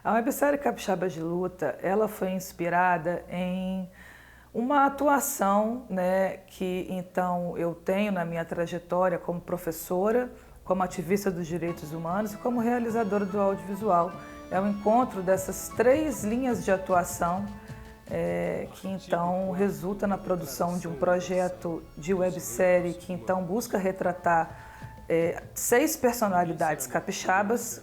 A websérie Capixabas de Luta, ela foi inspirada em uma atuação, né, que então eu tenho na minha trajetória como professora, como ativista dos direitos humanos e como realizadora do audiovisual. É o encontro dessas três linhas de atuação que então resulta na produção de um projeto de websérie que então busca retratar 6 personalidades capixabas.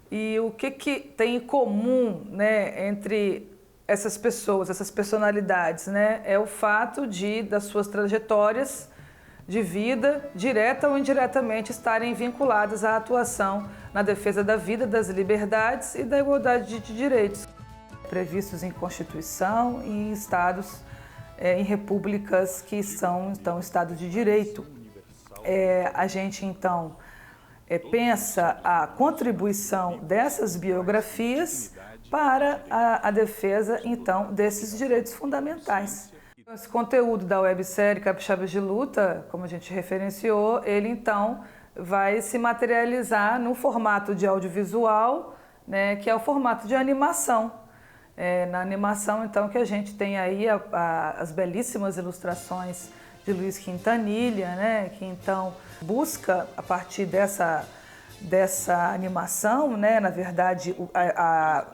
E o que tem em comum, né, entre essas pessoas, essas personalidades, né, é o fato das suas trajetórias de vida, direta ou indiretamente, estarem vinculadas à atuação na defesa da vida, das liberdades e da igualdade de direitos, previstos em Constituição e em estados, em repúblicas que são, então, estados de direito. A gente, então, pensa a contribuição dessas biografias para a defesa, então, desses direitos fundamentais. Esse conteúdo da websérie Capixabas de Luta, como a gente referenciou, ele, então, vai se materializar no formato de audiovisual, né, que é o formato de animação. Na animação, então, que a gente tem aí as belíssimas ilustrações de Luiz Quintanilha, né, que então busca, a partir dessa animação, né, na verdade, a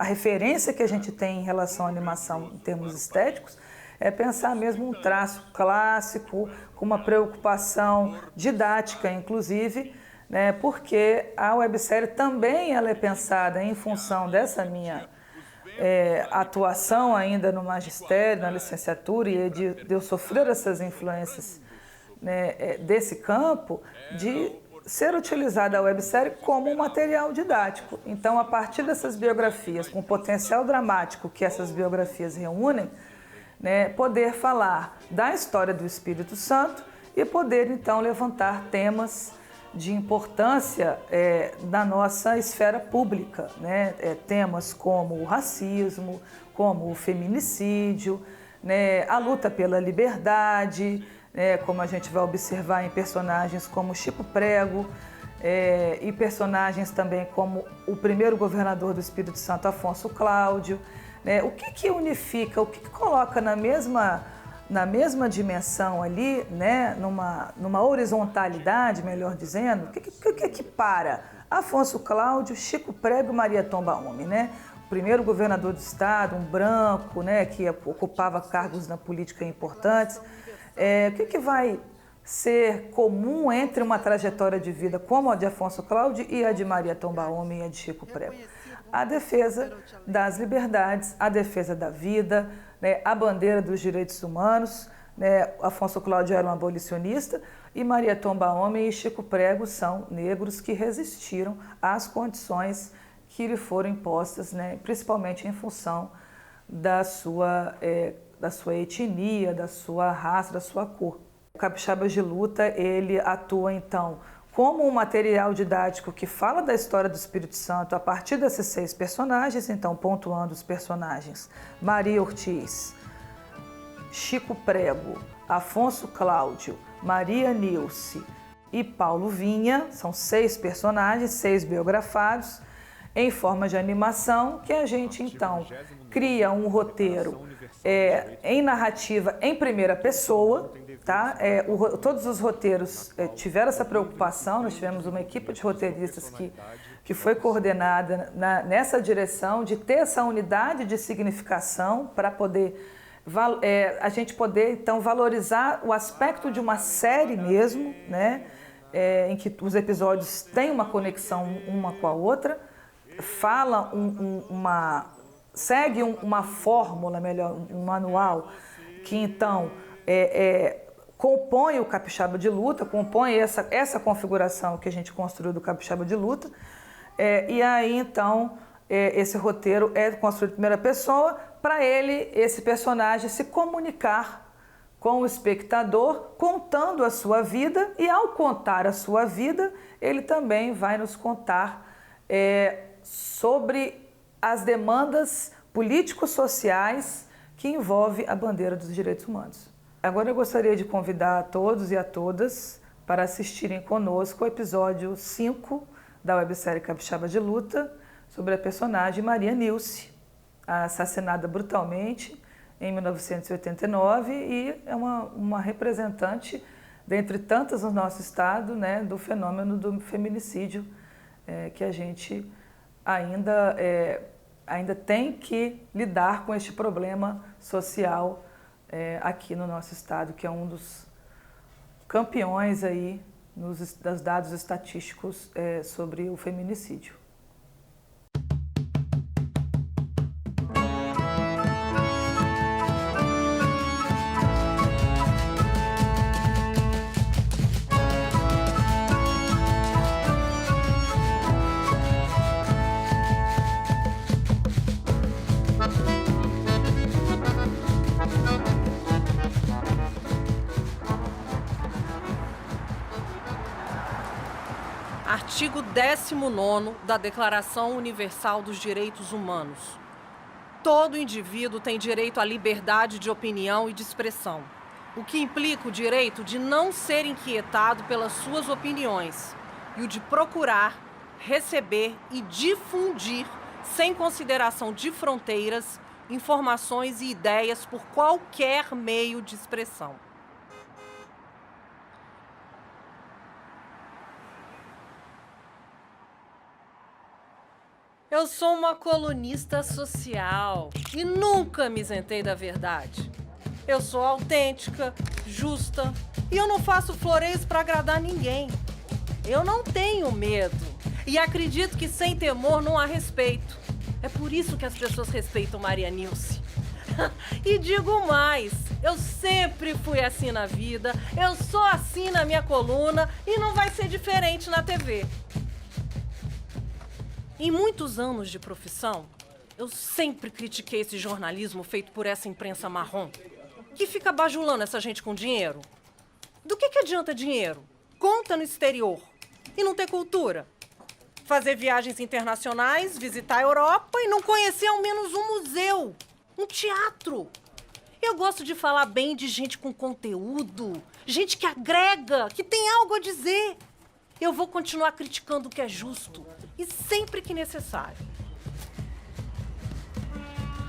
referência que a gente tem em relação à animação em termos estéticos é pensar mesmo um traço clássico, com uma preocupação didática, inclusive, né, porque a websérie também ela é pensada em função dessa minha atuação ainda no magistério, na licenciatura, e de eu sofrer essas influências, né, desse campo, de ser utilizada a websérie como um material didático. Então, a partir dessas biografias, com o potencial dramático que essas biografias reúnem, né, poder falar da história do Espírito Santo e poder, então, levantar temas de importância na nossa esfera pública, né? Temas como o racismo, como o feminicídio, né? A luta pela liberdade, como a gente vai observar em personagens como Chico Prego, e personagens também como o primeiro governador do Espírito Santo, Afonso Cláudio. O que unifica, o que coloca na mesma dimensão ali, né, numa horizontalidade, melhor dizendo, o que equipara Afonso Cláudio, Chico Prego e Maria Tomba Homem, né? O primeiro governador do estado, um branco, né, que ocupava cargos na política importantes. O que vai ser comum entre uma trajetória de vida como a de Afonso Cláudio e a de Maria Tomba Homem e a de Chico Prego? A defesa das liberdades, a defesa da vida, né, a bandeira dos direitos humanos, né? Afonso Cláudio era um abolicionista e Maria Tomba Homem e Chico Prego são negros que resistiram às condições que lhe foram impostas, né, principalmente em função da sua etnia, da sua raça, da sua cor. O Capixabas de Luta, ele atua então como um material didático que fala da história do Espírito Santo a partir desses 6 personagens, então pontuando os personagens: Maria Ortiz, Chico Prego, Afonso Cláudio, Maria Nilce e Paulo Vinha. São 6 personagens, 6 biografados, em forma de animação, que a gente então cria um roteiro em narrativa em primeira pessoa. Tá? Todos os roteiros tiveram essa preocupação. Nós tivemos uma equipe de roteiristas que foi coordenada nessa direção de ter essa unidade de significação para poder a gente poder então valorizar o aspecto de uma série mesmo, né? Em que os episódios têm uma conexão uma com a outra, segue uma fórmula, melhor, um manual que então compõe o Capixaba de Luta, compõe essa configuração que a gente construiu do Capixaba de Luta, e aí então esse roteiro é construído em primeira pessoa para esse personagem se comunicar com o espectador, contando a sua vida, e ao contar a sua vida, ele também vai nos contar sobre as demandas político-sociais que envolvem a bandeira dos direitos humanos. Agora eu gostaria de convidar a todos e a todas para assistirem conosco o episódio 5 da websérie Capixaba de Luta, sobre a personagem Maria Nilce, assassinada brutalmente em 1989 e é uma representante, dentre tantas no nosso estado, né, do fenômeno do feminicídio, que a gente ainda tem que lidar com este problema social aqui no nosso estado, que é um dos campeões aí dos dados estatísticos sobre o feminicídio. Artigo 19º da Declaração Universal dos Direitos Humanos. Todo indivíduo tem direito à liberdade de opinião e de expressão, o que implica o direito de não ser inquietado pelas suas opiniões e o de procurar, receber e difundir, sem consideração de fronteiras, informações e ideias por qualquer meio de expressão. Eu sou uma colunista social e nunca me isentei da verdade. Eu sou autêntica, justa e eu não faço floreios para agradar ninguém. Eu não tenho medo e acredito que sem temor não há respeito. É por isso que as pessoas respeitam Maria Nilce. E digo mais, eu sempre fui assim na vida, eu sou assim na minha coluna e não vai ser diferente na TV. Em muitos anos de profissão, eu sempre critiquei esse jornalismo feito por essa imprensa marrom, que fica bajulando essa gente com dinheiro. Do que adianta dinheiro? Conta no exterior e não ter cultura. Fazer viagens internacionais, visitar a Europa e não conhecer ao menos um museu, um teatro. Eu gosto de falar bem de gente com conteúdo, gente que agrega, que tem algo a dizer. Eu vou continuar criticando o que é justo e sempre que necessário.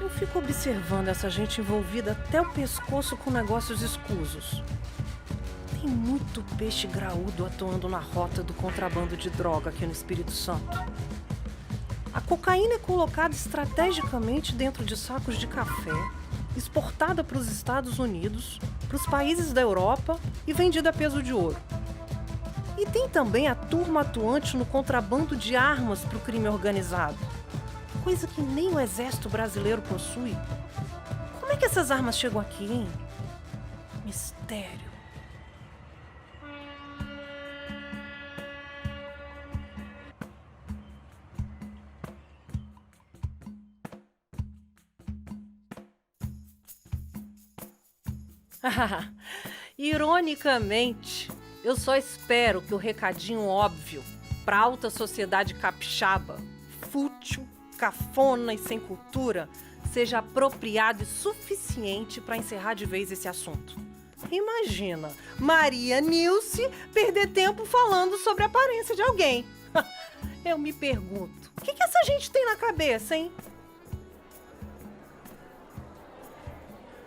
Eu fico observando essa gente envolvida até o pescoço com negócios escusos. Tem muito peixe graúdo atuando na rota do contrabando de droga aqui no Espírito Santo. A cocaína é colocada estrategicamente dentro de sacos de café, exportada para os Estados Unidos, para os países da Europa e vendida a peso de ouro. E tem também a turma atuante no contrabando de armas para o crime organizado. Coisa que nem o exército brasileiro possui. Como é que essas armas chegam aqui, hein? Mistério. Ironicamente, eu só espero que o recadinho óbvio para a alta sociedade capixaba, fútil, cafona e sem cultura, seja apropriado e suficiente para encerrar de vez esse assunto. Imagina, Maria Nilce perder tempo falando sobre a aparência de alguém. Eu me pergunto, o que essa gente tem na cabeça, hein?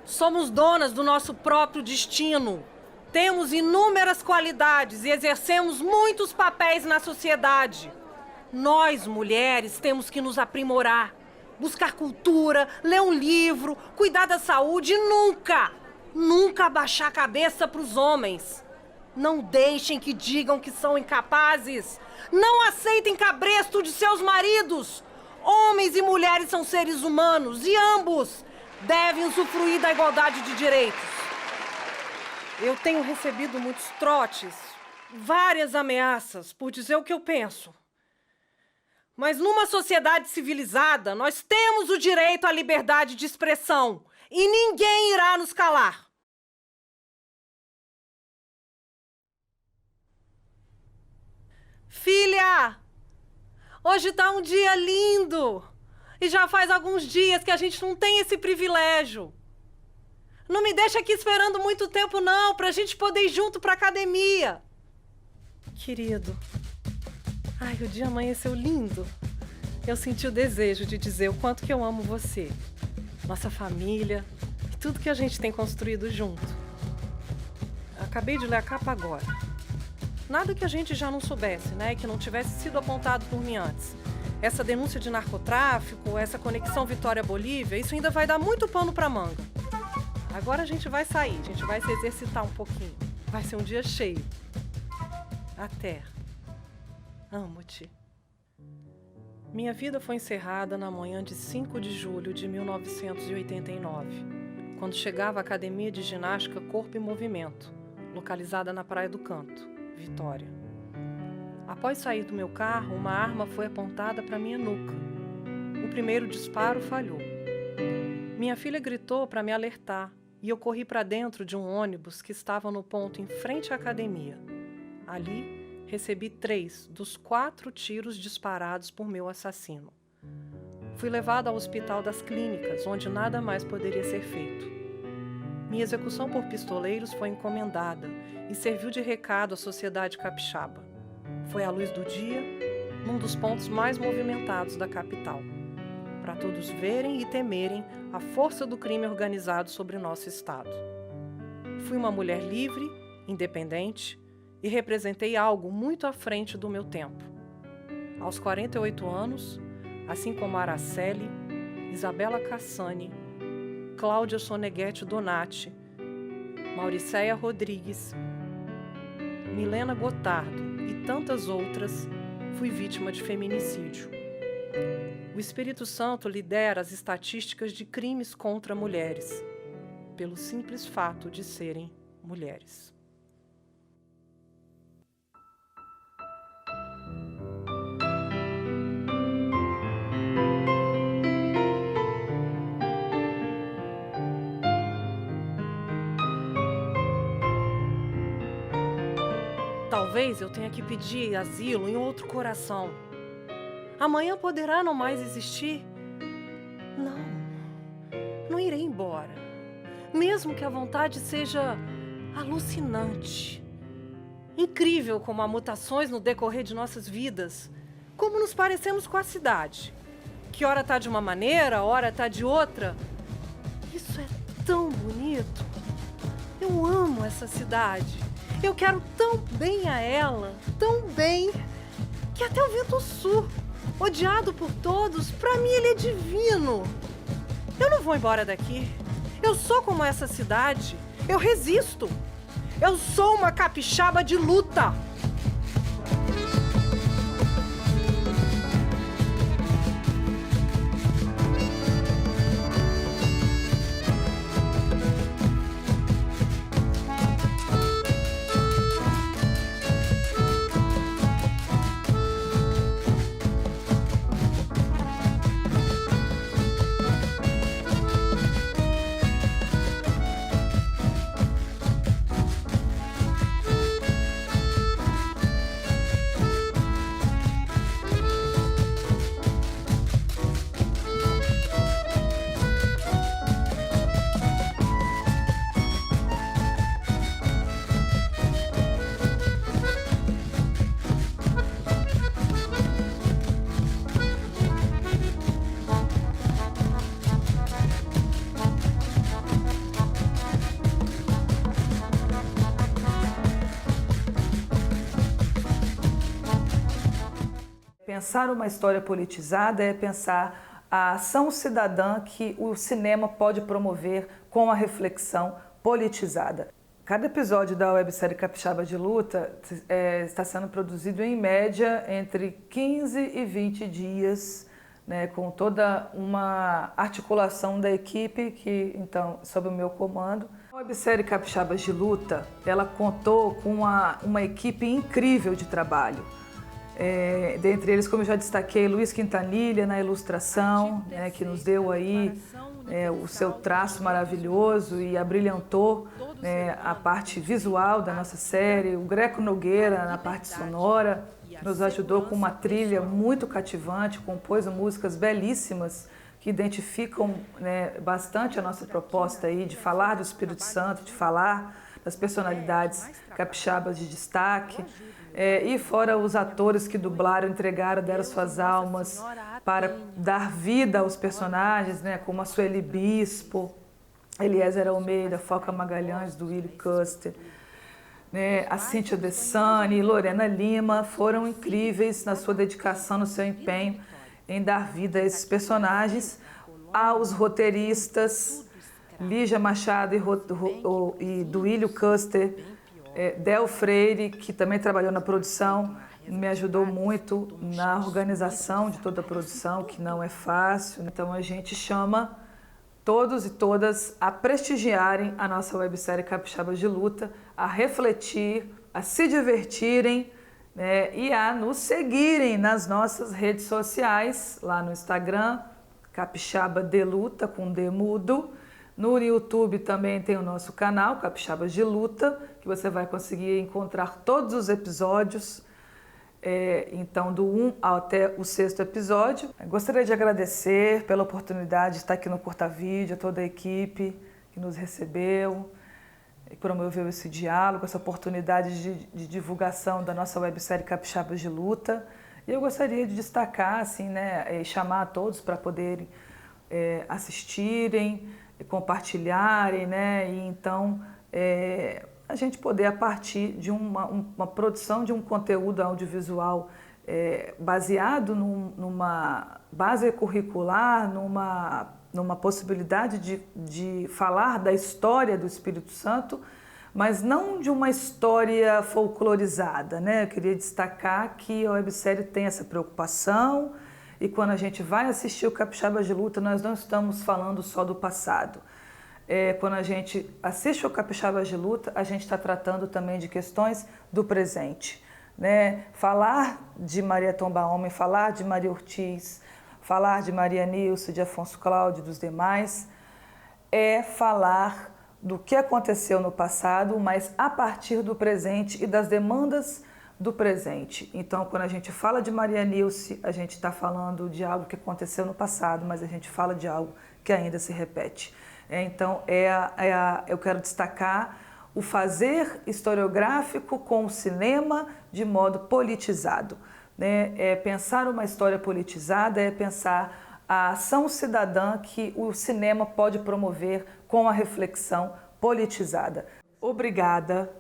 Somos donas do nosso próprio destino. Temos inúmeras qualidades e exercemos muitos papéis na sociedade. Nós, mulheres, temos que nos aprimorar, buscar cultura, ler um livro, cuidar da saúde e nunca abaixar a cabeça para os homens. Não deixem que digam que são incapazes. Não aceitem cabresto de seus maridos. Homens e mulheres são seres humanos e ambos devem usufruir da igualdade de direitos. Eu tenho recebido muitos trotes, várias ameaças por dizer o que eu penso. Mas numa sociedade civilizada, nós temos o direito à liberdade de expressão e ninguém irá nos calar. Filha, hoje tá um dia lindo e já faz alguns dias que a gente não tem esse privilégio. Não me deixa aqui esperando muito tempo, não, pra gente poder ir junto pra academia. Querido, ai, o dia amanheceu lindo. eu senti o desejo de dizer o quanto que eu amo você, nossa família e tudo que a gente tem construído junto. Acabei de ler a capa agora. Nada que a gente já não soubesse, né? Que não tivesse sido apontado por mim antes. Essa denúncia de narcotráfico, essa conexão Vitória-Bolívia, isso ainda vai dar muito pano pra manga. Agora a gente vai sair, a gente vai se exercitar um pouquinho. Vai ser um dia cheio. Até. Amo-te. Minha vida foi encerrada na manhã de 5 de julho de 1989, quando chegava à Academia de Ginástica Corpo e Movimento, localizada na Praia do Canto, Vitória. Após sair do meu carro, uma arma foi apontada para minha nuca. O primeiro disparo falhou. Minha filha gritou para me alertar e eu corri para dentro de um ônibus que estava no ponto em frente à academia. Ali, recebi 3 dos 4 tiros disparados por meu assassino. Fui levado ao Hospital das Clínicas, onde nada mais poderia ser feito. Minha execução por pistoleiros foi encomendada e serviu de recado à sociedade capixaba. Foi à luz do dia, num dos pontos mais movimentados da capital, para todos verem e temerem a força do crime organizado sobre nosso estado. Fui uma mulher livre, independente e representei algo muito à frente do meu tempo. Aos 48 anos, assim como Araceli, Isabela Cassani, Cláudia Soneghetti Donati, Mauricéia Rodrigues, Milena Gotardo e tantas outras, fui vítima de feminicídio. O Espírito Santo lidera as estatísticas de crimes contra mulheres, pelo simples fato de serem mulheres. Talvez eu tenha que pedir asilo em outro coração. Amanhã poderá não mais existir? Não irei embora. Mesmo que a vontade seja alucinante. Incrível como há mutações no decorrer de nossas vidas. Como nos parecemos com a cidade. Que ora está de uma maneira, ora está de outra. Isso é tão bonito. Eu amo essa cidade. Eu quero tão bem a ela, tão bem, que até o vento sul, odiado por todos, pra mim ele é divino. Eu não vou embora daqui. Eu sou como essa cidade. Eu resisto. Eu sou uma capixaba de luta. Pensar uma história politizada é pensar a ação cidadã que o cinema pode promover com a reflexão politizada. Cada episódio da websérie Capixaba de Luta está sendo produzido em média entre 15 e 20 dias, né, com toda uma articulação da equipe que, então, sob o meu comando. A websérie Capixabas de Luta, ela contou com uma equipe incrível de trabalho. Dentre eles, como eu já destaquei, Luiz Quintanilha na ilustração, né, que nos deu aí o seu traço maravilhoso e abrilhantou a parte visual da nossa série, o Greco Nogueira na parte sonora, que nos ajudou com uma trilha muito cativante, compôs músicas belíssimas que identificam, né, bastante a nossa proposta aí de falar do Espírito Santo, de falar das personalidades capixabas de destaque. E fora os atores que dublaram, entregaram, deram suas almas, para dar vida aos personagens, né, como a Sueli Bispo, Eliezer Almeida, Foca Magalhães, do Willy Custer, né, a Cíntia Dessani e Lorena Lima foram incríveis na sua dedicação, no seu empenho em dar vida a esses personagens, aos roteiristas, Lígia Machado e Duílio Custer, Del Freire, que também trabalhou na produção, me ajudou muito na organização de toda a produção, que não é fácil. Então a gente chama todos e todas a prestigiarem a nossa websérie Capixabas de Luta, a refletir, a se divertirem, né, e a nos seguirem nas nossas redes sociais, lá no Instagram, Capixaba de Luta, com D mudo. No YouTube também tem o nosso canal, Capixabas de Luta, que você vai conseguir encontrar todos os episódios, então do 1 até o 6º episódio. Gostaria de agradecer pela oportunidade de estar aqui no Curta Vídeo, a toda a equipe que nos recebeu e promoveu esse diálogo, essa oportunidade de divulgação da nossa websérie Capixabas de Luta. E eu gostaria de destacar, assim, né, chamar a todos para poderem assistirem, compartilharem, né, e então a gente poder, a partir de uma produção de um conteúdo audiovisual baseado numa base curricular, numa possibilidade de falar da história do Espírito Santo, mas não de uma história folclorizada, né? Eu queria destacar que a websérie tem essa preocupação, e quando a gente vai assistir o Capixabas de Luta, nós não estamos falando só do passado. Quando a gente assiste o Capixabas de Luta, a gente está tratando também de questões do presente, né? Falar de Maria Tomba Homem, falar de Maria Ortiz, falar de Maria Nilce, de Afonso Cláudio e dos demais, é falar do que aconteceu no passado, mas a partir do presente e das demandas do presente. Então, quando a gente fala de Maria Nilce, a gente está falando de algo que aconteceu no passado, mas a gente fala de algo que ainda se repete. Então, eu quero destacar o fazer historiográfico com o cinema de modo politizado, né? Pensar uma história politizada é pensar a ação cidadã que o cinema pode promover com a reflexão politizada. Obrigada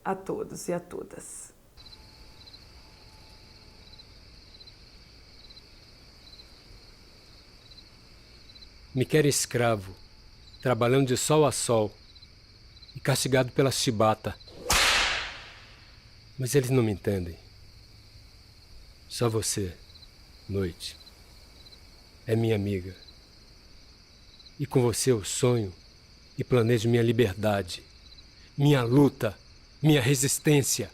a todos e a todas. Me quero escravo, trabalhando de sol a sol e castigado pela chibata. Mas eles não me entendem. Só você, Noite, é minha amiga. E com você eu sonho e planejo minha liberdade, minha luta, minha resistência.